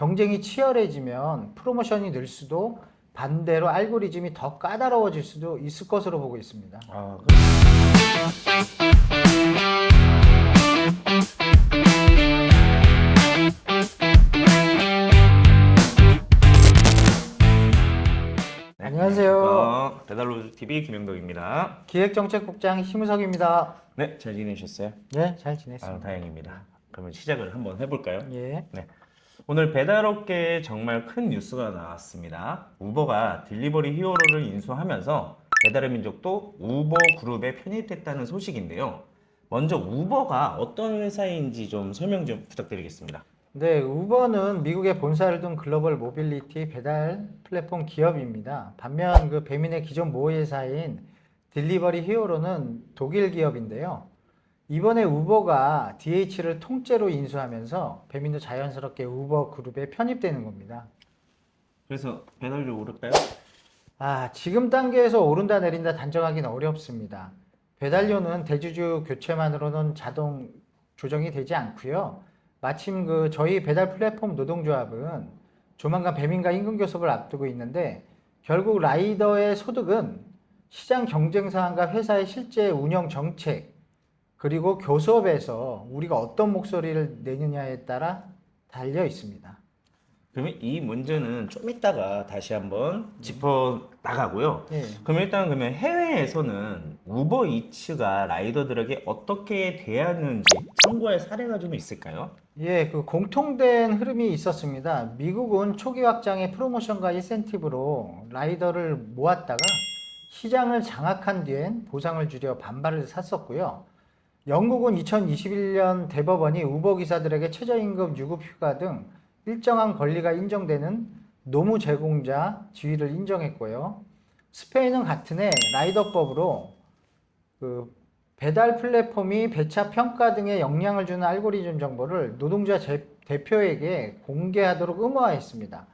경쟁이 치열해지면 프로모션이 늘 수도 반대로 알고리즘이 더 까다로워질 수도 있을 것으로 보고 있습니다. 네, 안녕하세요. 배달로드TV 김영덕입니다. 기획정책국장 심우석입니다. 네, 잘 지내셨어요? 네, 잘 지냈습니다. 다행입니다. 그러면 시작을 한번 해볼까요? 예. 네. 오늘 배달업계에 정말 큰 뉴스가 나왔습니다. 우버가 딜리버리 히어로를 인수하면서 배달의 민족도 우버 그룹에 편입됐다는 소식인데요. 먼저 우버가 어떤 회사인지 좀 설명 좀 부탁드리겠습니다. 네, 우버는 미국에 본사를 둔 글로벌 모빌리티 배달 플랫폼 기업입니다. 반면 그 배민의 기존 모회사인 딜리버리 히어로는 독일 기업인데요. 이번에 우버가 DH를 통째로 인수하면서 배민도 자연스럽게 우버 그룹에 편입되는 겁니다. 그래서 배달료 오를까요? 지금 단계에서 오른다 내린다 단정하기는 어렵습니다. 배달료는 대주주 교체만으로는 자동 조정이 되지 않고요. 마침 저희 배달 플랫폼 노동조합은 조만간 배민과 임금 교섭을 앞두고 있는데 결국 라이더의 소득은 시장 경쟁 상황과 회사의 실제 운영 정책 그리고 교섭에서 우리가 어떤 목소리를 내느냐에 따라 달려 있습니다. 그러면 이 문제는 좀 이따가 다시 한번 짚어 나가고요. 예. 그러면 해외에서는 우버이츠가 라이더들에게 어떻게 대하는지 참고할 사례가 좀 있을까요? 예, 공통된 흐름이 있었습니다. 미국은 초기 확장의 프로모션과 인센티브로 라이더를 모았다가 시장을 장악한 뒤엔 보상을 줄여 반발을 샀었고요. 영국은 2021년 대법원이 우버 기사들에게 최저임금 유급 휴가 등 일정한 권리가 인정되는 노무 제공자 지위를 인정했고요. 스페인은 같은 해 라이더법으로 배달 플랫폼이 배차 평가 등의 영향을 주는 알고리즘 정보를 노동자 대표에게 공개하도록 의무화했습니다.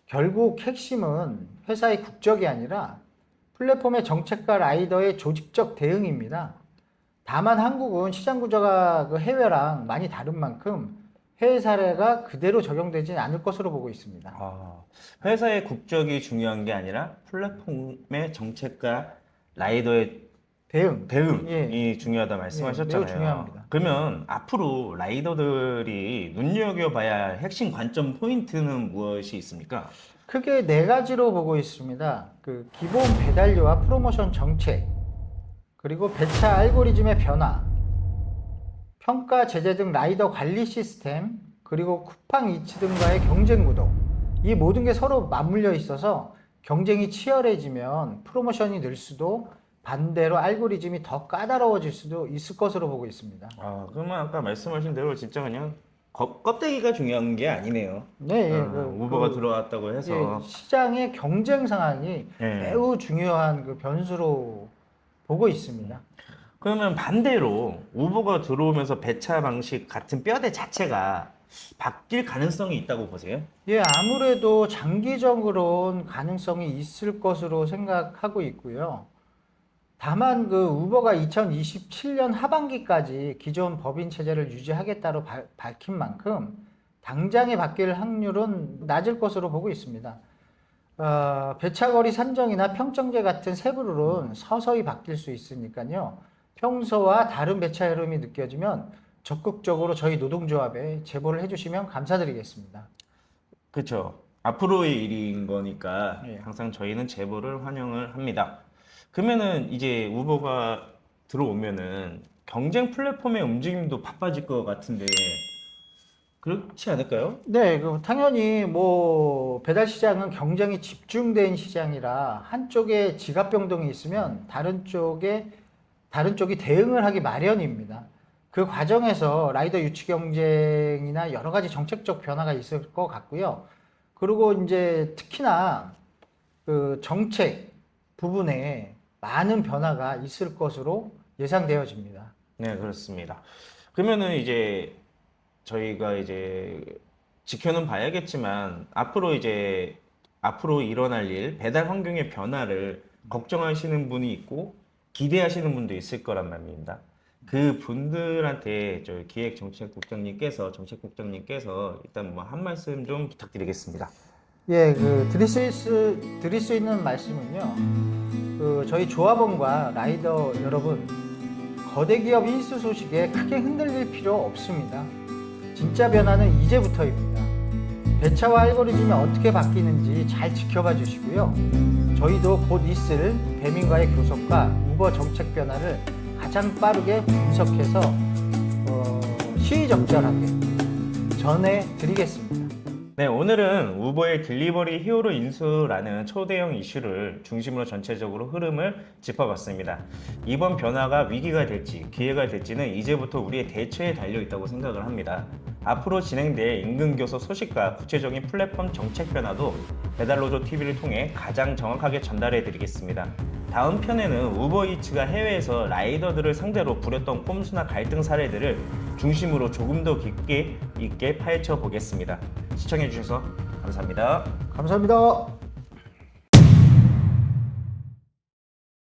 결국 핵심은 회사의 국적이 아니라 플랫폼의 정책과 라이더의 조직적 대응입니다. 다만 한국은 시장 구조가 해외랑 많이 다른 만큼 해외 사례가 그대로 적용되지는 않을 것으로 보고 있습니다. 회사의 국적이 중요한 게 아니라 플랫폼의 정책과 라이더의 대응이 예. 중요하다 말씀하셨잖아요. 매우 중요합니다. 그러면 앞으로 라이더들이 눈여겨봐야 할 핵심 관점 포인트는 무엇이 있습니까? 크게 네 가지로 보고 있습니다. 기본 배달료와 프로모션 정책, 그리고 배차 알고리즘의 변화, 평가 제재 등 라이더 관리 시스템, 그리고 쿠팡 이츠 등과의 경쟁 구도. 이 모든 게 서로 맞물려 있어서 경쟁이 치열해지면 프로모션이 늘 수도 반대로 알고리즘이 더 까다로워질 수도 있을 것으로 보고 있습니다. 그러면 아까 말씀하신 대로 진짜 그냥 껍데기가 중요한 게 아니네요. 네, 우버가 들어왔다고 해서. 시장의 경쟁 상황이 네. 매우 중요한 변수로 보고 있습니다. 그러면 반대로 우버가 들어오면서 배차 방식 같은 뼈대 자체가 바뀔 가능성이 있다고 보세요? 예, 아무래도 장기적으로는 가능성이 있을 것으로 생각하고 있고요. 다만 우버가 2027년 하반기까지 기존 법인 체제를 유지하겠다고 밝힌 만큼 당장에 바뀔 확률은 낮을 것으로 보고 있습니다. 배차거리 산정이나 평정제 같은 세부 룰은 서서히 바뀔 수 있으니까요. 평소와 다른 배차 흐름이 느껴지면 적극적으로 저희 노동조합에 제보를 해주시면 감사드리겠습니다. 그렇죠. 앞으로의 일인 거니까 예. 항상 저희는 제보를 환영을 합니다. 그러면은 이제 우버가 들어오면은 경쟁 플랫폼의 움직임도 바빠질 것 같은데 그렇지 않을까요? 네, 당연히 배달 시장은 경쟁이 집중된 시장이라 한쪽에 지갑 변동이 있으면 다른 쪽이 대응을 하기 마련입니다. 그 과정에서 라이더 유치 경쟁이나 여러 가지 정책적 변화가 있을 것 같고요. 그리고 이제 특히나 정책 부분에 많은 변화가 있을 것으로 예상되어집니다. 네, 그렇습니다. 그러면은 이제 저희가 이제 지켜는 봐야겠지만 앞으로 일어날 일, 배달 환경의 변화를 걱정하시는 분이 있고 기대하시는 분도 있을 거란 말입니다. 그 분들한테 저희 정책국장님께서 일단 뭐 한 말씀 좀 부탁드리겠습니다. 예, 드릴 수 있는 말씀은요. 저희 조합원과 라이더 여러분, 거대 기업 인수 소식에 크게 흔들릴 필요 없습니다. 진짜 변화는 이제부터입니다. 배차와 알고리즘이 어떻게 바뀌는지 잘 지켜봐 주시고요. 저희도 곧 있을 배민과의 교섭과 우버 정책 변화를 가장 빠르게 분석해서 시의적절하게 전해드리겠습니다. 네, 오늘은 우버의 딜리버리 히어로 인수라는 초대형 이슈를 중심으로 전체적으로 흐름을 짚어봤습니다. 이번 변화가 위기가 될지 기회가 될지는 이제부터 우리의 대처에 달려 있다고 생각을 합니다. 앞으로 진행될 임금교섭 소식과 구체적인 플랫폼 정책 변화도 배달로조 TV를 통해 가장 정확하게 전달해 드리겠습니다. 다음 편에는 우버이츠가 해외에서 라이더들을 상대로 부렸던 꼼수나 갈등 사례들을 중심으로 조금 더 깊게 있게 파헤쳐 보겠습니다. 시청해 주셔서 감사합니다. 감사합니다.